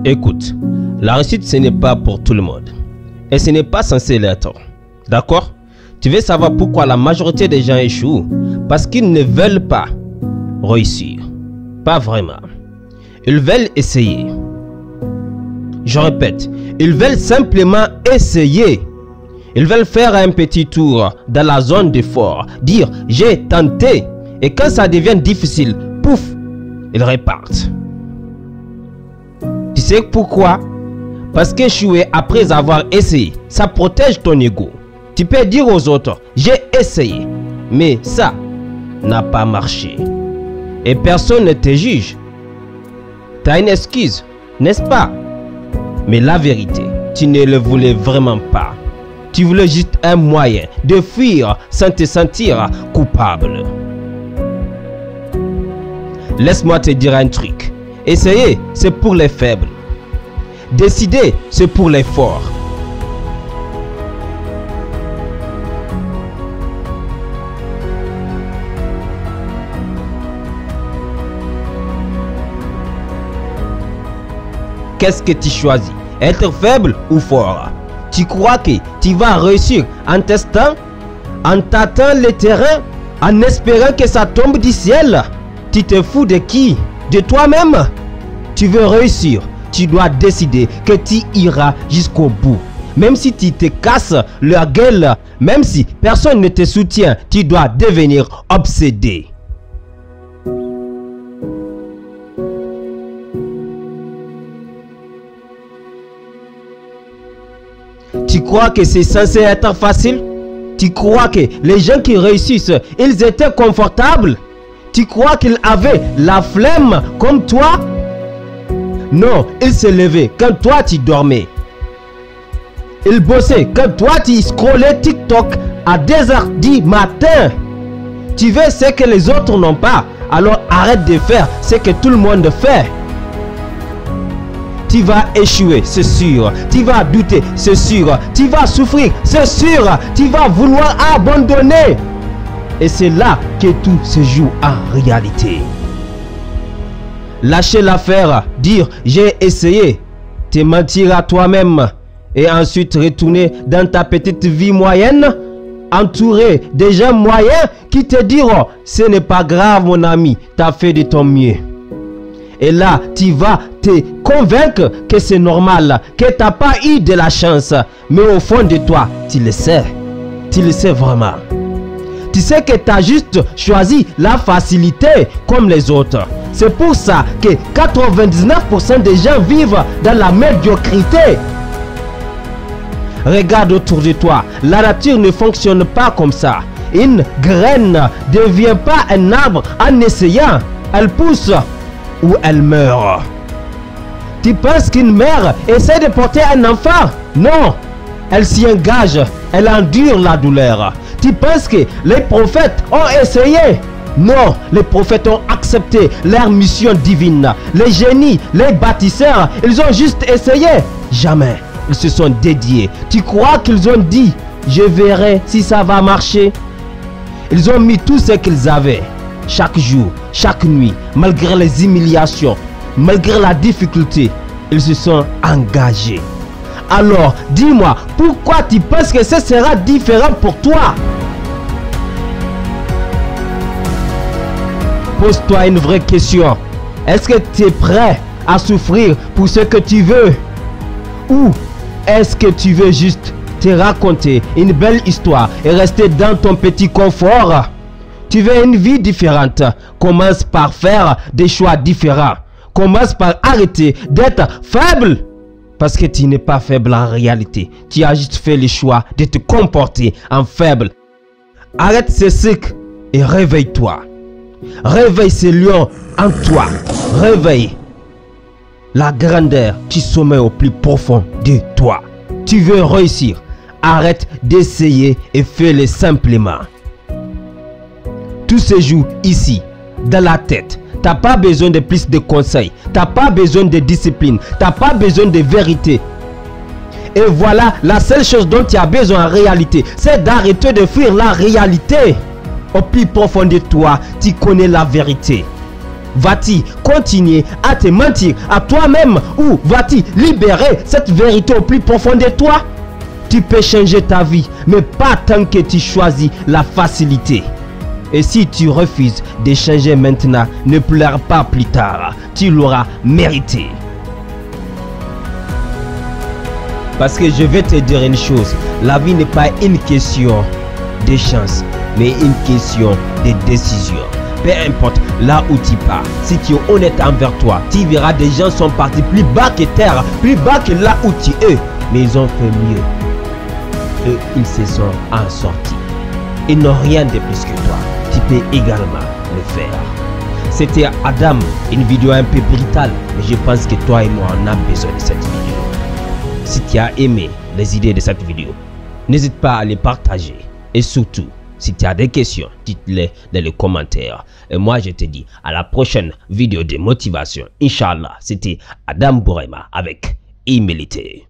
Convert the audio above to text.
Écoute, la réussite ce n'est pas pour tout le monde. Et ce n'est pas censé l'être. D'accord? Tu veux savoir pourquoi la majorité des gens échouent? Parce qu'ils ne veulent pas réussir. Pas vraiment. Ils veulent essayer. Je répète, ils veulent simplement essayer. Ils veulent faire un petit tour dans la zone d'effort, dire j'ai tenté, et quand ça devient difficile, pouf, ils repartent. Tu sais pourquoi? Parce qu'échouer après avoir essayé, ça protège ton ego. Tu peux dire aux autres, j'ai essayé, mais ça n'a pas marché. Et personne ne te juge. Tu as une excuse, n'est-ce pas? Mais la vérité, tu ne le voulais vraiment pas. Tu voulais juste un moyen de fuir sans te sentir coupable. Laisse-moi te dire un truc. Essayer, c'est pour les faibles. Décider, c'est pour les forts. Qu'est-ce que tu choisis? Être faible ou fort? Tu crois que tu vas réussir en testant, en tâtant le terrain, en espérant que ça tombe du ciel? Tu te fous de qui? De toi-même? Tu veux réussir, tu dois décider que tu iras jusqu'au bout. Même si tu te casses la gueule, même si personne ne te soutient, tu dois devenir obsédé. Tu crois que c'est censé être facile? Tu crois que les gens qui réussissent, ils étaient confortables? Tu crois qu'ils avaient la flemme comme toi? Non, ils se levaient quand toi tu dormais. Ils bossaient quand toi tu scrollais TikTok à 2h du matin. Tu veux ce que les autres n'ont pas, alors arrête de faire ce que tout le monde fait. Tu vas échouer, c'est sûr. Tu vas douter, c'est sûr. Tu vas souffrir, c'est sûr. Tu vas vouloir abandonner. Et c'est là que tout se joue en réalité. Lâcher l'affaire, dire j'ai essayé, te mentir à toi-même et ensuite retourner dans ta petite vie moyenne, entouré des gens moyens qui te diront ce n'est pas grave mon ami, tu as fait de ton mieux. Et là, tu vas te convaincre que c'est normal, que tu n'as pas eu de la chance. Mais au fond de toi, tu le sais. Tu le sais vraiment. Tu sais que tu as juste choisi la facilité comme les autres. C'est pour ça que 99% des gens vivent dans la médiocrité. Regarde autour de toi. La nature ne fonctionne pas comme ça. Une graine ne devient pas un arbre en essayant. Elle pousse ou elle meurt. Tu penses qu'une mère essaie de porter un enfant? Non. Elle s'y engage. Elle endure la douleur. Tu penses que les prophètes ont essayé? Non, les prophètes ont accepté leur mission divine. Les génies, les bâtisseurs, ils ont juste essayé. Jamais. Ils se sont dédiés. Tu crois qu'ils ont dit, je verrai si ça va marcher? Ils ont mis tout ce qu'ils avaient. Chaque jour, chaque nuit, malgré les humiliations, malgré la difficulté, ils se sont engagés. Alors, dis-moi, pourquoi tu penses que ce sera différent pour toi? Pose-toi une vraie question. Est-ce que tu es prêt à souffrir pour ce que tu veux? Ou est-ce que tu veux juste te raconter une belle histoire et rester dans ton petit confort? Tu veux une vie différente? Commence par faire des choix différents. Commence par arrêter d'être faible. Parce que tu n'es pas faible en réalité. Tu as juste fait le choix de te comporter en faible. Arrête ce cycle et réveille-toi. Réveille ce lion en toi. Réveille la grandeur du sommet au plus profond de toi. Tu veux réussir. Arrête d'essayer et fais-le simplement. Tout se joue ici, dans la tête. Tu n'as pas besoin de plus de conseils. Tu n'as pas besoin de discipline. Tu n'as pas besoin de vérité. Et voilà, la seule chose dont tu as besoin en réalité, c'est d'arrêter de fuir la réalité. Au plus profond de toi, tu connais la vérité. vas-tu continuer à te mentir à toi-même ou vas-tu libérer cette vérité au plus profond de toi? Tu peux changer ta vie, mais pas tant que tu choisis la facilité. Et si tu refuses de changer maintenant, ne pleure pas plus tard. Tu l'auras mérité. Parce que je vais te dire une chose, la vie n'est pas une question de chance, mais une question de décision. Peu importe là où tu pars, si tu es honnête envers toi, tu verras des gens sont partis plus bas que terre, plus bas que là où tu es, mais ils ont fait mieux. Et ils se sont en sortis. Ils n'ont rien de plus que toi. Tu peux également le faire. C'était Adam, une vidéo un peu brutale, mais je pense que toi et moi on a besoin de cette vidéo. Si tu as aimé les idées de cette vidéo, n'hésite pas à les partager. Et surtout, si tu as des questions, dites-les dans les commentaires. Et moi je te dis à la prochaine vidéo de motivation. Inch'Allah, c'était Adam Bourema avec Humilité.